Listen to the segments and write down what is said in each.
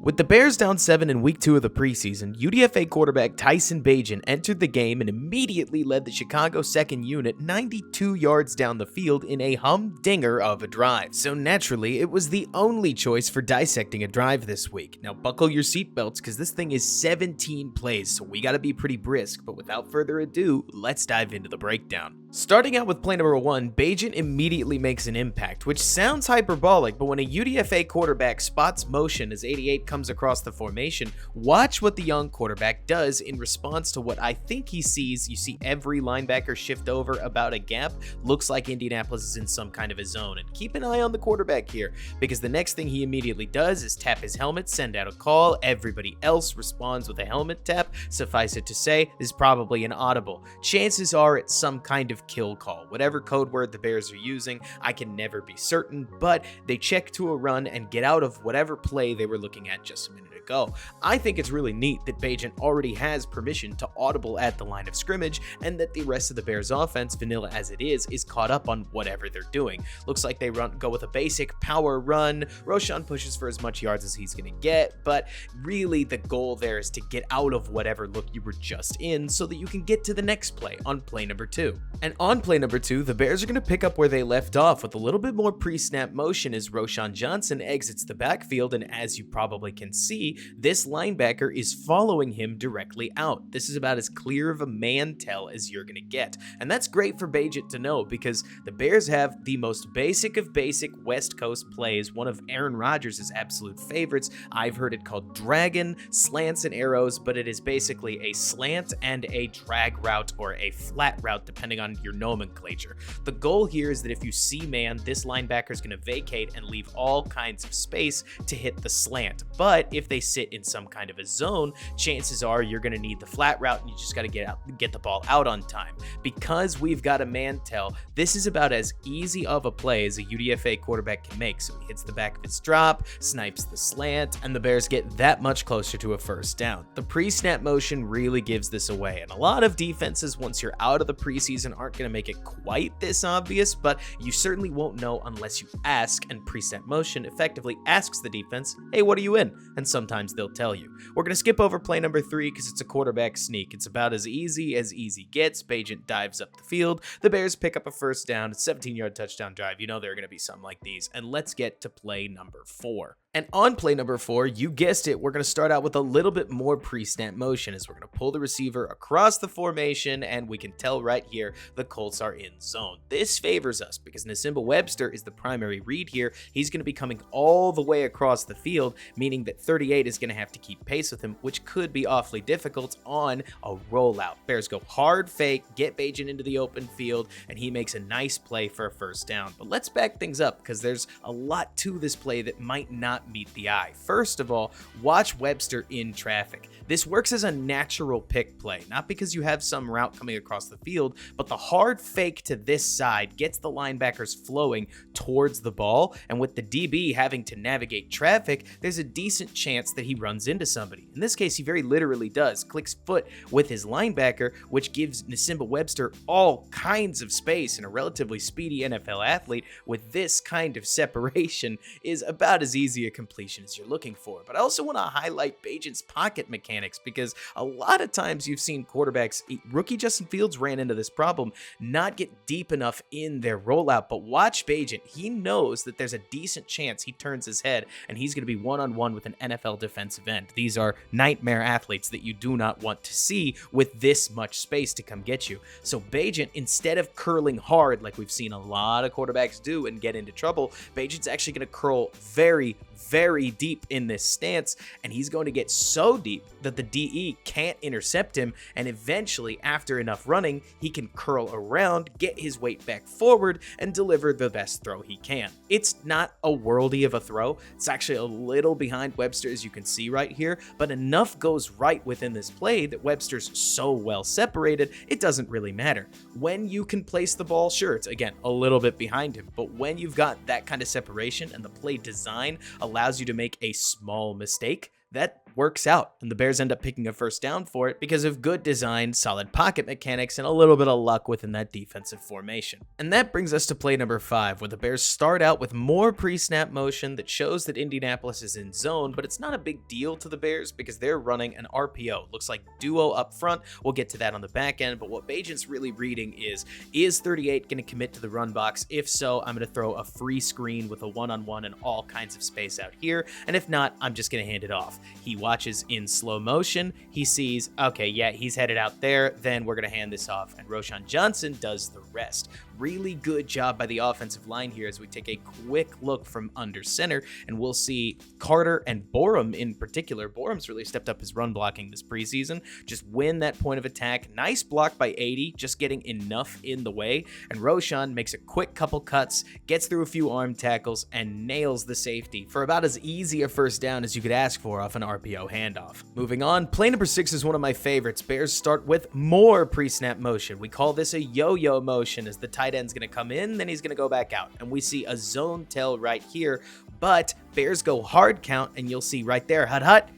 With the Bears down 7 in week 2 of the preseason, UDFA quarterback Tyson Bagent entered the game and immediately led the Chicago 2nd unit 92 yards down the field in a humdinger of a drive. So naturally, it was the only choice for dissecting a drive this week. Now buckle your seatbelts because this thing is 17 plays, so we gotta be pretty brisk, but without further ado, let's dive into the breakdown. Starting out with play number 1, Bagent immediately makes an impact, which sounds hyperbolic, but when a UDFA quarterback spots motion as 88 comes across the formation, watch what the young quarterback does in response to what I think he sees. You see every linebacker shift over about a gap. Looks like Indianapolis is in some kind of a zone, and keep an eye on the quarterback here, because the next thing he immediately does is tap his helmet, send out a call. Everybody else responds with a helmet tap. Suffice it to say, this is probably an audible. Chances are it's some kind of kill call. Whatever code word the Bears are using, I can never be certain, but they check to a run and get out of whatever play they were looking at just a minute ago. I think it's really neat that Bagent already has permission to audible at the line of scrimmage, and that the rest of the Bears offense, vanilla as it is caught up on whatever they're doing. Looks like they go with a basic power run. Roschon pushes for as much yards as he's gonna get, but really the goal there is to get out of whatever look you were just in so that you can get to the next play on play number 2. And on play number 2, the Bears are gonna pick up where they left off with a little bit more pre-snap motion as Roschon Johnson exits the backfield, and as you probably can see, this linebacker is following him directly out. This is about as clear of a man tell as you're gonna get, and that's great for Bagent to know because the Bears have the most basic of basic West Coast plays, one of Aaron Rodgers' absolute favorites. I've heard it called dragon, slants and arrows, but it is basically a slant and a drag route or a flat route depending on your nomenclature. The goal here is that if you see man, this linebacker is going to vacate and leave all kinds of space to hit the slant. But if they sit in some kind of a zone, chances are you're going to need the flat route and you just got to get the ball out on time. Because we've got a man tell, this is about as easy of a play as a UDFA quarterback can make. So he hits the back of his drop, snipes the slant, and the Bears get that much closer to a first down. The pre-snap motion really gives this away, and a lot of defenses, once you're out of the preseason, aren't going to make it quite this obvious, but you certainly won't know unless you ask, and pre-snap motion effectively asks the defense, hey, what are you in? And sometimes they'll tell you. We're going to skip over play number 3 because it's a quarterback sneak. It's about as easy gets. Bagent dives up the field. The Bears pick up a first down, a 17-yard touchdown drive. You know there are going to be something like these. And let's get to play number 4. And on play number 4, you guessed it, we're going to start out with a little bit more pre-snap motion as we're going to pull the receiver across the formation, and we can tell right here the Colts are in zone. This favors us because Nsimba Webster is the primary read here. He's going to be coming all the way across the field, meaning that 38 is going to have to keep pace with him, which could be awfully difficult on a rollout. Bears go hard fake, get Bagent into the open field, and he makes a nice play for a first down. But let's back things up because there's a lot to this play that might not meet the eye. First of all, watch Webster in traffic. This works as a natural pick play, not because you have some route coming across the field, but the hard fake to this side gets the linebackers flowing towards the ball, and with the DB having to navigate traffic, there's a decent chance that he runs into somebody. In this case, he very literally does, clicks foot with his linebacker, which gives Nsimba Webster all kinds of space, and a relatively speedy NFL athlete with this kind of separation is about as easy a completion as you're looking for. But I also want to highlight Bagent's pocket mechanics because a lot of times you've seen quarterbacks, rookie Justin Fields ran into this problem, not get deep enough in their rollout, but watch Bagent. He knows that there's a decent chance he turns his head and he's going to be one-on-one with an NFL defensive end. These are nightmare athletes that you do not want to see with this much space to come get you. So Bagent, instead of curling hard like we've seen a lot of quarterbacks do and get into trouble, Bagent's actually going to curl very deep in this stance, and he's going to get so deep that the DE can't intercept him, and eventually, after enough running, he can curl around, get his weight back forward, and deliver the best throw he can. It's not a worldy of a throw. It's actually a little behind Webster, as you can see right here, but enough goes right within this play that Webster's so well separated, it doesn't really matter. When you can place the ball, sure, it's again a little bit behind him, but when you've got that kind of separation and the play design allows you to make a small mistake, that works out, and the Bears end up picking a first down for it because of good design, solid pocket mechanics, and a little bit of luck within that defensive formation. And that brings us to play number 5, where the Bears start out with more pre-snap motion that shows that Indianapolis is in zone, but it's not a big deal to the Bears because they're running an RPO. Looks like duo up front. We'll get to that on the back end, but what Bagent's really reading is 38 going to commit to the run box? If so, I'm going to throw a free screen with a one-on-one and all kinds of space out here, and if not, I'm just going to hand it off. He watches in slow motion. He sees, okay, yeah, he's headed out there. Then we're going to hand this off. And Roschon Johnson does the rest. Really good job by the offensive line here as we take a quick look from under center, and we'll see Carter and Borum in particular. Borum's really stepped up his run blocking this preseason. Just win that point of attack. Nice block by 80, just getting enough in the way. And Roschon makes a quick couple cuts, gets through a few arm tackles, and nails the safety for about as easy a first down as you could ask for off an RPO handoff. Moving on, play number 6 is one of my favorites. Bears start with more pre-snap motion. We call this a yo-yo motion as the tight end's going to come in, then he's going to go back out. And we see a zone tell right here, but Bears go hard count, and you'll see right there, hut,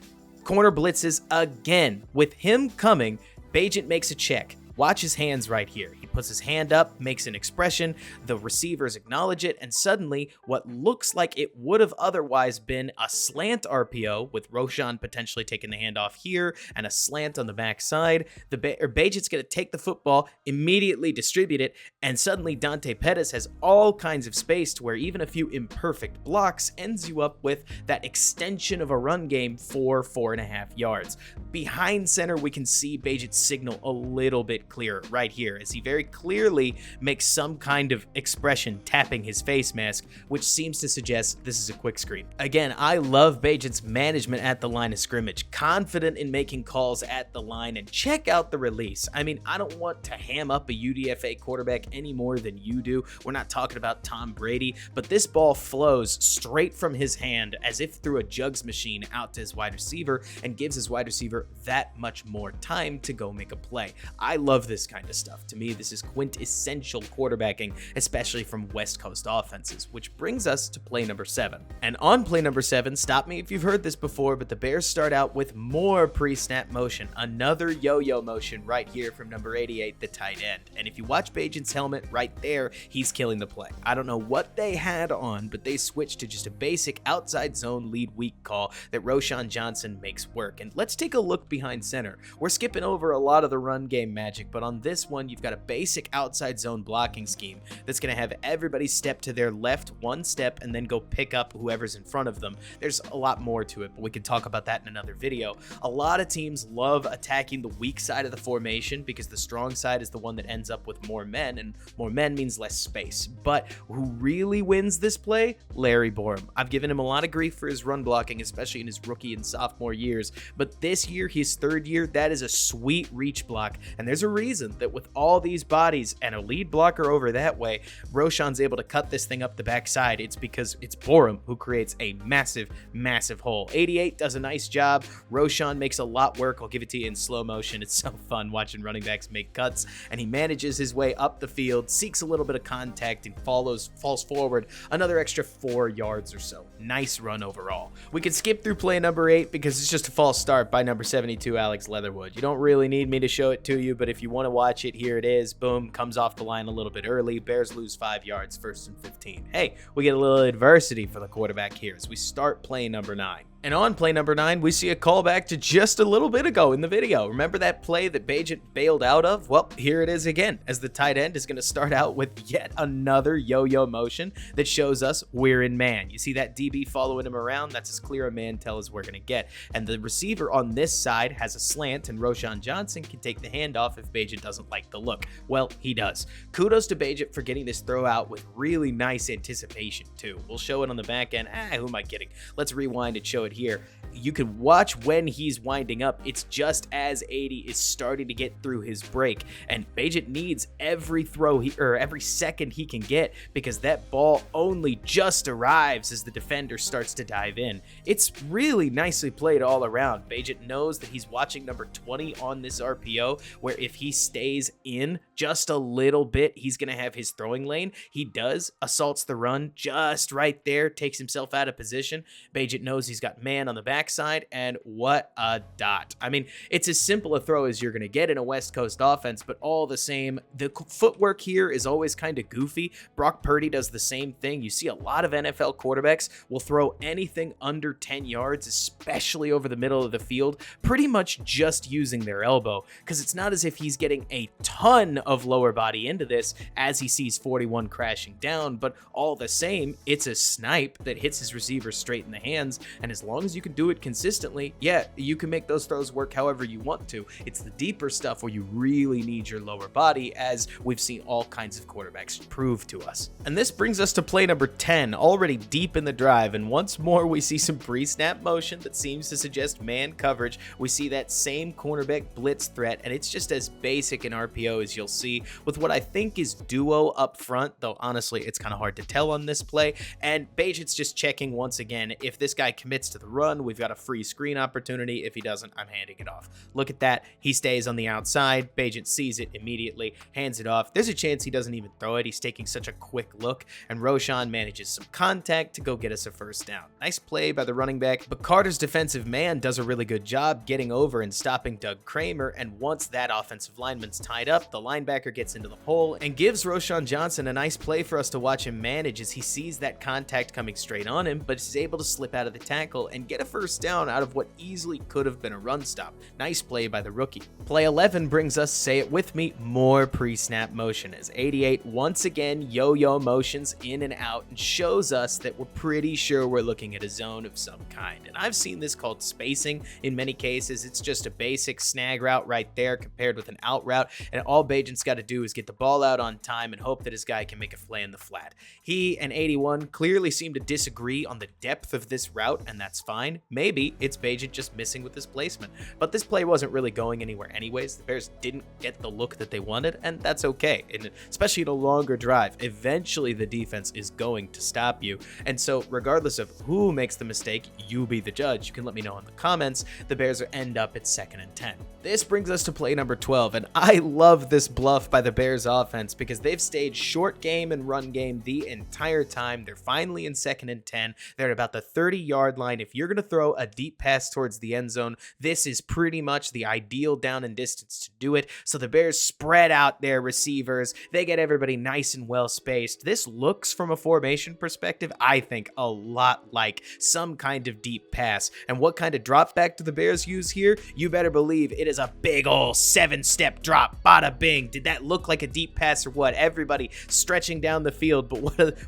corner blitzes again. With him coming, Bagent makes a check. Watch his hands right here. He puts his hand up, makes an expression, the receivers acknowledge it, and suddenly what looks like it would have otherwise been a slant RPO with Roschon potentially taking the handoff here and a slant on the backside. Bagent's going to take the football, immediately distribute it, and suddenly Dante Pettis has all kinds of space to where even a few imperfect blocks ends you up with that extension of a run game for 4.5 yards. Behind center, we can see Bagent signal a little bit clearer right here as he very clearly makes some kind of expression tapping his face mask, which seems to suggest this is a quick screen. Again, I love Bagent's management at the line of scrimmage, confident in making calls at the line, and check out the release. I mean, I don't want to ham up a UDFA quarterback any more than you do. We're not talking about Tom Brady, but this ball flows straight from his hand as if through a jugs machine out to his wide receiver and gives his wide receiver that much more time to go make a play. I love this kind of stuff. To me, this is quintessential quarterbacking, especially from West Coast offenses, which brings us to play number 7. And on play number 7, stop me if you've heard this before, but the Bears start out with more pre-snap motion, another yo-yo motion right here from number 88, the tight end. And if you watch Bagent's helmet right there, he's killing the play. I don't know what they had on, but they switched to just a basic outside zone lead weak call that Roschon Johnson makes work. And let's take a look behind center. We're skipping over a lot of the run game magic, but on this one, you've got a basic outside zone blocking scheme that's going to have everybody step to their left one step and then go pick up whoever's in front of them. There's a lot more to it, but we can talk about that in another video. A lot of teams love attacking the weak side of the formation because the strong side is the one that ends up with more men, and more men means less space. But who really wins this play? Larry Borum. I've given him a lot of grief for his run blocking, especially in his rookie and sophomore years, but this year, his third year, that is a sweet reach block, and there's a reason that with all these bodies and a lead blocker over that way, Roschon's able to cut this thing up the backside. It's because it's Borum who creates a massive, massive hole. 88 does a nice job. Roschon makes a lot work. I'll give it to you in slow motion. It's so fun watching running backs make cuts, and he manages his way up the field, seeks a little bit of contact, and falls forward another extra 4 yards or so. Nice run overall. We can skip through play number 8 because it's just a false start by number 72, Alex Leatherwood. You don't really need me to show it to you, but if you want to watch it, here it is. Boom, comes off the line a little bit early. Bears lose 5 yards, 1st and 15. Hey, we get a little adversity for the quarterback here as we start play number 9. And on play number 9, we see a callback to just a little bit ago in the video. Remember that play that Bagent bailed out of? Well, here it is again, as the tight end is going to start out with yet another yo-yo motion that shows us we're in man. You see that DB following him around? That's as clear a man tell as we're going to get. And the receiver on this side has a slant, and Roschon Johnson can take the handoff if Bagent doesn't like the look. Well, he does. Kudos to Bagent for getting this throw out with really nice anticipation, too. We'll show it on the back end. Who am I kidding? Let's rewind and show it here. You can watch when he's winding up. It's just as 80 is starting to get through his break, and Bagent needs every throw every second he can get because that ball only just arrives as the defender starts to dive in. It's really nicely played all around. Bagent knows that he's watching number 20 on this RPO, where if he stays in just a little bit, he's going to have his throwing lane. He does, assaults the run just right there, takes himself out of position. Bagent knows he's got man on the back backside, and what a dot. I mean, it's as simple a throw as you're going to get in a West Coast offense, but all the same, the footwork here is always kind of goofy. Brock Purdy does the same thing. You see a lot of NFL quarterbacks will throw anything under 10 yards, especially over the middle of the field, pretty much just using their elbow, because it's not as if he's getting a ton of lower body into this as he sees 41 crashing down, but all the same, it's a snipe that hits his receiver straight in the hands, and as long as you can do it consistently, yeah, you can make those throws work however you want to. It's the deeper stuff where you really need your lower body, as we've seen all kinds of quarterbacks prove to us. And this brings us to play number 10, already deep in the drive, and once more we see some pre-snap motion that seems to suggest man coverage. We see that same cornerback blitz threat, and it's just as basic in RPO as you'll see, with what I think is duo up front, though honestly it's kind of hard to tell on this play, and Bagent's just checking once again. If this guy commits to the run, we've got a free screen opportunity. If he doesn't, I'm handing it off. Look at that. He stays on the outside. Bagent sees it immediately, hands it off. There's a chance he doesn't even throw it. He's taking such a quick look, and Roschon manages some contact to go get us a first down. Nice play by the running back, but Carter's defensive man does a really good job getting over and stopping Doug Kramer, and once that offensive lineman's tied up, the linebacker gets into the hole and gives Roschon Johnson a nice play for us to watch him manage as he sees that contact coming straight on him, but is able to slip out of the tackle and get a first down out of what easily could have been a run stop. Nice play by the rookie. Play 11 brings us, say it with me, more pre-snap motion, as 88 once again yo-yo motions in and out and shows us that we're pretty sure we're looking at a zone of some kind. And I've seen this called spacing in many cases. It's just a basic snag route right there compared with an out route, and all Bagent's got to do is get the ball out on time and hope that his guy can make a play in the flat. He and 81 clearly seem to disagree on the depth of this route, and that's fine. Maybe it's Bagent just missing with his placement, but this play wasn't really going anywhere anyways. The Bears didn't get the look that they wanted, and that's okay. And especially in a longer drive, eventually the defense is going to stop you. And so regardless of who makes the mistake, you be the judge. You can let me know in the comments. The Bears end up at 2nd and 10. This brings us to play number 12, and I love this bluff by the Bears offense because they've stayed short game and run game the entire time. They're finally in 2nd and 10. They're at about the 30-yard line. If you're going to throw a deep pass towards the end zone, this is pretty much the ideal down and distance to do it. So the Bears spread out their receivers. They get everybody nice and well spaced. This looks, from a formation perspective, I think a lot like some kind of deep pass. And what kind of drop back do the Bears use here? You better believe it is a big ol' 7-step drop. Bada bing. Did that look like a deep pass or what? Everybody stretching down the field, but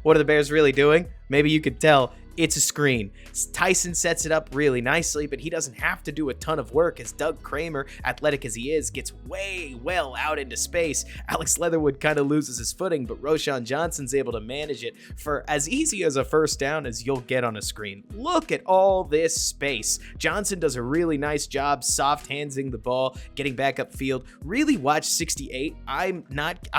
what are the Bears really doing? Maybe you could tell. It's a screen. Tyson sets it up really nicely, but he doesn't have to do a ton of work as Doug Kramer, athletic as he is, gets way well out into space. Alex Leatherwood kind of loses his footing, but Roschon Johnson's able to manage it for as easy as a first down as you'll get on a screen. Look at all this space. Johnson does a really nice job soft-handsing the ball, getting back upfield. Really watch 68. I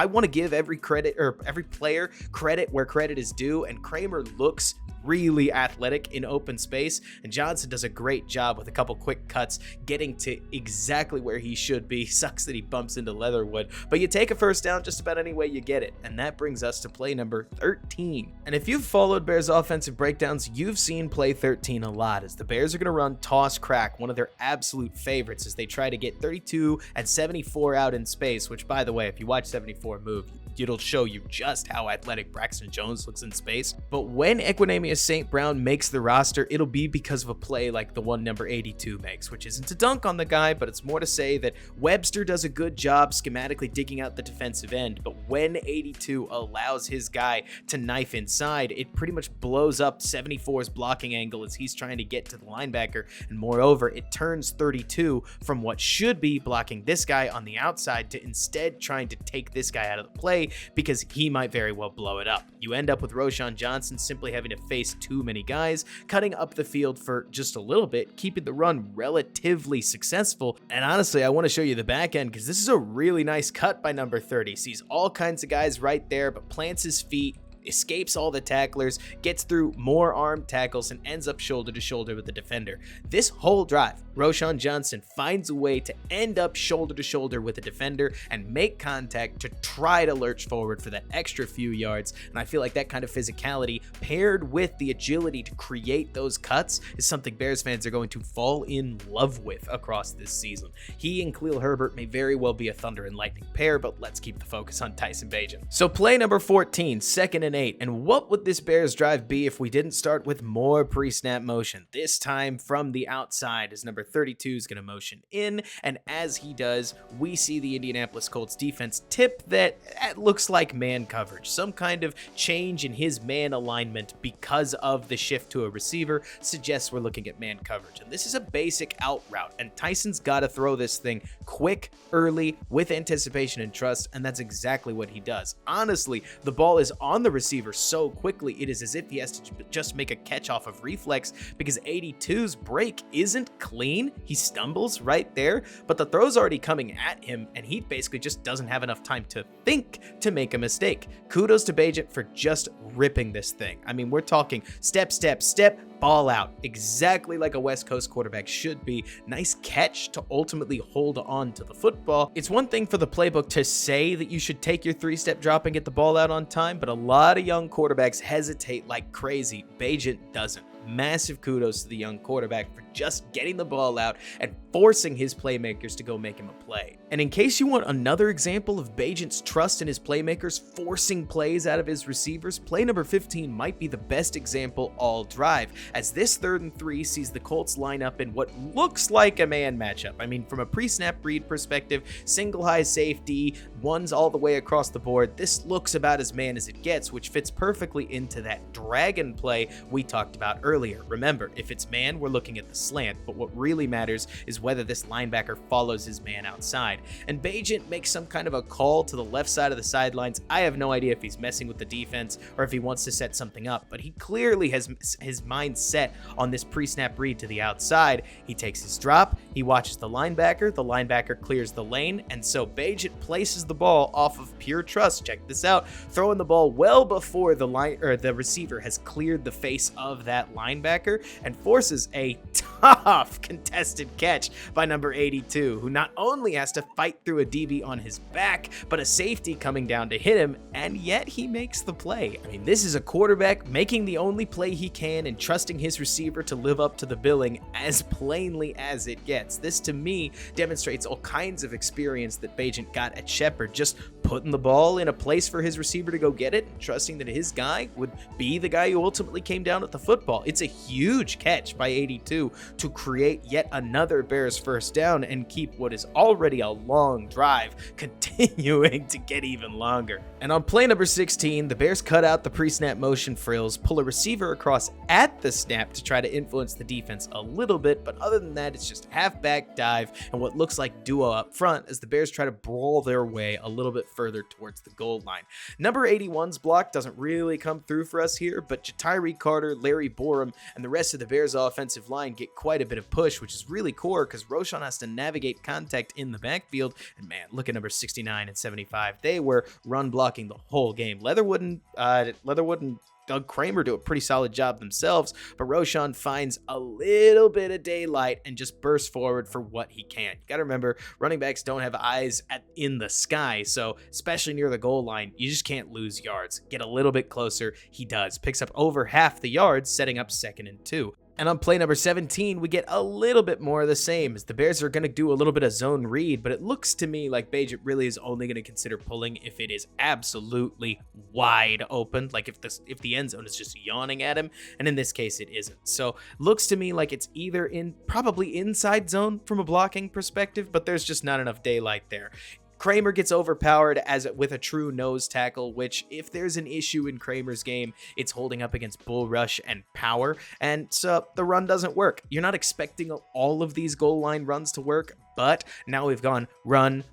want to give every player credit where credit is due, and Kramer looks really athletic in open space, and Johnson does a great job with a couple quick cuts getting to exactly where he should be. Sucks that he bumps into Leatherwood, but you take a first down just about any way you get it, and that brings us to play number 13. And if you've followed Bears offensive breakdowns, you've seen play 13 a lot, as the Bears are going to run toss crack, one of their absolute favorites, as they try to get 32 and 74 out in space, which, by the way, if you watch 74 move, it'll show you just how athletic Braxton Jones looks in space. But when Equanimeous St. Brown makes the roster, it'll be because of a play like the one number 82 makes, which isn't to dunk on the guy, but it's more to say that Webster does a good job schematically digging out the defensive end, but when 82 allows his guy to knife inside, it pretty much blows up 74's blocking angle as he's trying to get to the linebacker, and moreover, it turns 32 from what should be blocking this guy on the outside to instead trying to take this guy out of the play because he might very well blow it up. You end up with Roschon Johnson simply having to face too many guys, cutting up the field for just a little bit, keeping the run relatively successful. And honestly, I want to show you the back end because this is a really nice cut by number 30. Sees all kinds of guys right there, but plants his feet, escapes all the tacklers, gets through more armed tackles, and ends up shoulder to shoulder with the defender. This whole drive, Roschon Johnson finds a way to end up shoulder to shoulder with the defender and make contact to try to lurch forward for that extra few yards. And I feel like that kind of physicality paired with the agility to create those cuts is something Bears fans are going to fall in love with across this season. He and Khalil Herbert may very well be a thunder and lightning pair, but let's keep the focus on Tyson Bagent. So play number 14, 2nd and 8. And what would this Bears drive be if we didn't start with more pre-snap motion? This time from the outside, as number 32 is going to motion in, and as he does, we see the Indianapolis Colts defense tip that looks like man coverage. Some kind of change in his man alignment because of the shift to a receiver suggests we're looking at man coverage. And this is a basic out route, and Tyson's got to throw this thing quick, early, with anticipation and trust, and that's exactly what he does. Honestly, the ball is on the receiver so quickly, it is as if he has to just make a catch off of reflex, because 82's break isn't clean. He stumbles right there, but the throw's already coming at him, and he basically just doesn't have enough time to think to make a mistake. Kudos to Bagent for just ripping this thing. I mean, we're talking step, step, step, ball out, exactly like a West Coast quarterback should be. Nice catch to ultimately hold on to the football. It's one thing for the playbook to say that you should take your 3-step drop and get the ball out on time, but a lot of young quarterbacks hesitate like crazy. Bagent doesn't. Massive kudos to the young quarterback for just getting the ball out and forcing his playmakers to go make him a play. And in case you want another example of Bagent's trust in his playmakers forcing plays out of his receivers, play number 15 might be the best example all drive, as this 3rd and 3 sees the Colts line up in what looks like a man matchup. I mean, from a pre-snap read perspective, single high safety, ones all the way across the board, this looks about as man as it gets, which fits perfectly into that dragon play we talked about earlier. Remember, if it's man, we're looking at the slant, but what really matters is whether this linebacker follows his man outside. And Bagent makes some kind of a call to the left side of the sidelines. I have no idea if he's messing with the defense or if he wants to set something up, but he clearly has his mind set on this pre-snap read to the outside. He takes his drop, he watches the linebacker clears the lane, and so Bagent places the ball off of pure trust. Check this out, throwing the ball well before the receiver has cleared the face of that linebacker, and forces a tough contested catch by number 82, who not only has to fight through a DB on his back, but a safety coming down to hit him, and yet he makes the play. I mean, this is a quarterback making the only play he can and trusting his receiver to live up to the billing as plainly as it gets. This, to me, demonstrates all kinds of experience that Bagent got at Shepherd, just putting the ball in a place for his receiver to go get it and trusting that his guy would be the guy who ultimately came down with the football. It's a huge catch by 82 to create yet another Bears first down and keep what is already a long drive continuing to get even longer. And on play number 16, the Bears cut out the pre-snap motion frills, pull a receiver across at the snap to try to influence the defense a little bit, but other than that, it's just halfback dive and what looks like duo up front as the Bears try to brawl their way a little bit further towards the goal line. Number 81's block doesn't really come through for us here, but Ja'Tyre Carter, Larry Borum, and the rest of the Bears offensive line get quite a bit of push, which is really core because Roschon has to navigate contact in the backfield. And man, look at number 69 and 75. They were run blocking the whole game. Leatherwood and Doug Kramer do a pretty solid job themselves, but Roschon finds a little bit of daylight and just bursts forward for what he can. You got to remember, running backs don't have eyes in the sky, so especially near the goal line, you just can't lose yards. Get a little bit closer. He does. Picks up over half the yards, setting up 2nd and 2. And on play number 17, we get a little bit more of the same, as the Bears are going to do a little bit of zone read, but it looks to me like Bagent really is only going to consider pulling if it is absolutely wide open, like if the end zone is just yawning at him, and in this case it isn't. So looks to me like it's either probably inside zone from a blocking perspective, but there's just not enough daylight there. Kramer gets overpowered with a true nose tackle, which if there's an issue in Kramer's game, it's holding up against bull rush and power, and so the run doesn't work. You're not expecting all of these goal line runs to work, but now we've gone run,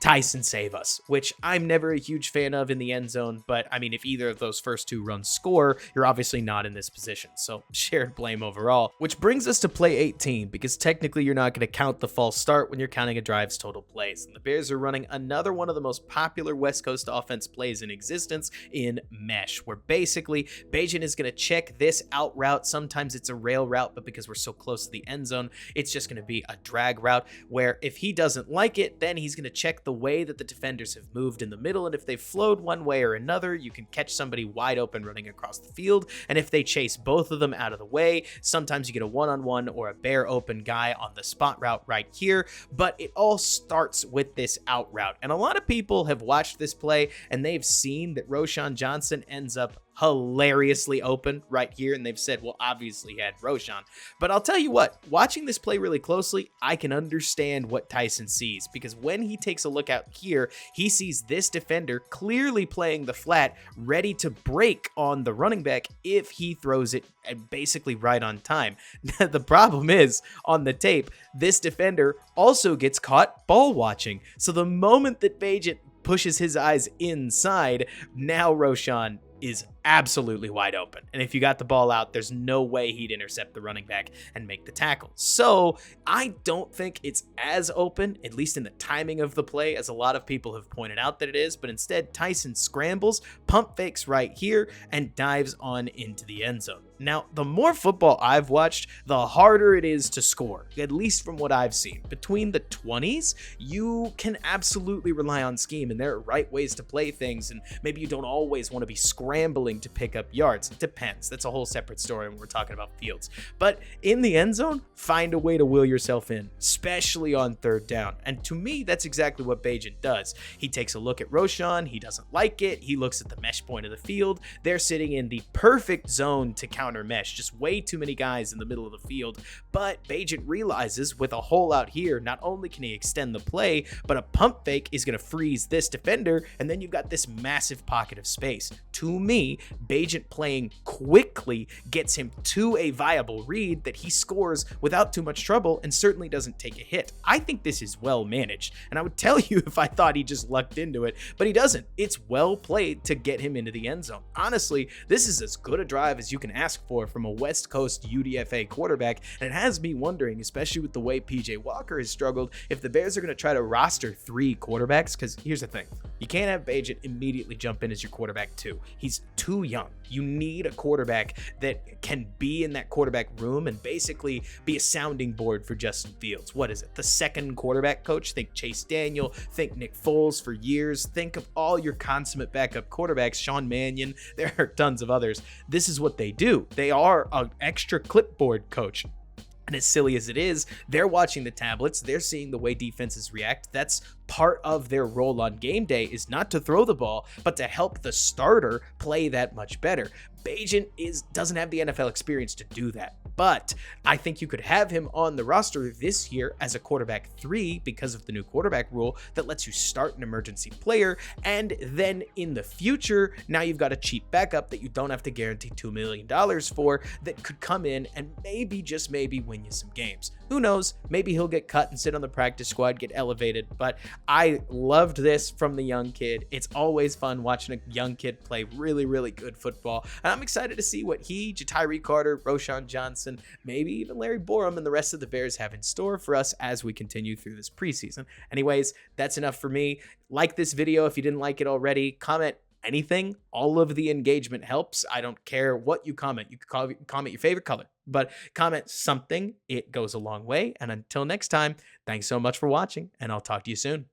Tyson save us, which I'm never a huge fan of in the end zone. But I mean, if either of those first two runs score, you're obviously not in this position. So shared blame overall, which brings us to play 18, because technically you're not going to count the false start when you're counting a drive's total plays. And the Bears are running another one of the most popular West Coast offense plays in existence in mesh, where basically Bagent is going to check this out route. Sometimes it's a rail route, but because we're so close to the end zone, it's just going to be a drag route, where if he doesn't like it, then he's going to check the way that the defenders have moved in the middle. And if they've flowed one way or another, you can catch somebody wide open running across the field. And if they chase both of them out of the way, sometimes you get a one-on-one or a bare open guy on the spot route right here. But it all starts with this out route. And a lot of people have watched this play and they've seen that Roschon Johnson ends up hilariously open right here, and they've said, well, obviously he had Roschon. But I'll tell you what, watching this play really closely, I can understand what Tyson sees, because when he takes a look out here, he sees this defender clearly playing the flat, ready to break on the running back if he throws it basically right on time. The problem is, on the tape, this defender also gets caught ball watching. So the moment that Bagent pushes his eyes inside, now Roschon is absolutely wide open. And if you got the ball out, there's no way he'd intercept the running back and make the tackle. So I don't think it's as open, at least in the timing of the play, as a lot of people have pointed out that it is. But instead, Tyson scrambles, pump fakes right here, and dives on into the end zone. Now, the more football I've watched, the harder it is to score, at least from what I've seen. Between the 20s, you can absolutely rely on scheme, and there are right ways to play things, and maybe you don't always want to be scrambling to pick up yards. It depends. That's a whole separate story when we're talking about fields. But in the end zone, find a way to wheel yourself in, especially on third down. And to me, that's exactly what Bagent does. He takes a look at Roschon. He doesn't like it. He looks at the mesh point of the field. They're sitting in the perfect zone to counter mesh. Just way too many guys in the middle of the field. But Bagent realizes with a hole out here, not only can he extend the play, but a pump fake is going to freeze this defender, and then you've got this massive pocket of space. To me, Bagent playing quickly gets him to a viable read that he scores without too much trouble and certainly doesn't take a hit. I think this is well managed, and I would tell you if I thought he just lucked into it, but he doesn't. It's well played to get him into the end zone. Honestly, this is as good a drive as you can ask for from a West Coast UDFA quarterback, and it has me wondering, especially with the way PJ Walker has struggled, if the Bears are going to try to roster 3 quarterbacks, because here's the thing. You can't have Bagent immediately jump in as your quarterback 2. He's too young. You need a quarterback that can be in that quarterback room and basically be a sounding board for Justin Fields. What is it? The second quarterback coach? Think Chase Daniel, think Nick Foles for years. Think of all your consummate backup quarterbacks, Sean Mannion. There are tons of others. This is what they do. They are an extra clipboard coach. And as silly as it is, they're watching the tablets. They're seeing the way defenses react. That's part of their role on game day, is not to throw the ball, but to help the starter play that much better. Bagent doesn't have the NFL experience to do that, but I think you could have him on the roster this year as a quarterback 3 because of the new quarterback rule that lets you start an emergency player, and then in the future, now you've got a cheap backup that you don't have to guarantee $2 million for that could come in and maybe, just maybe, win you some games. Who knows? Maybe he'll get cut and sit on the practice squad, get elevated, but I loved this from the young kid. It's always fun watching a young kid play really, really good football, and I'm excited to see what he, Ja'Tyre Carter, Roschon Johnson, maybe even Larry Borum and the rest of the Bears have in store for us as we continue through this preseason. Anyways, that's enough for me. Like this video if you didn't like it already. Comment anything. All of the engagement helps. I don't care what you comment. You can comment your favorite color, but comment something. It goes a long way. And until next time, thanks so much for watching, and I'll talk to you soon.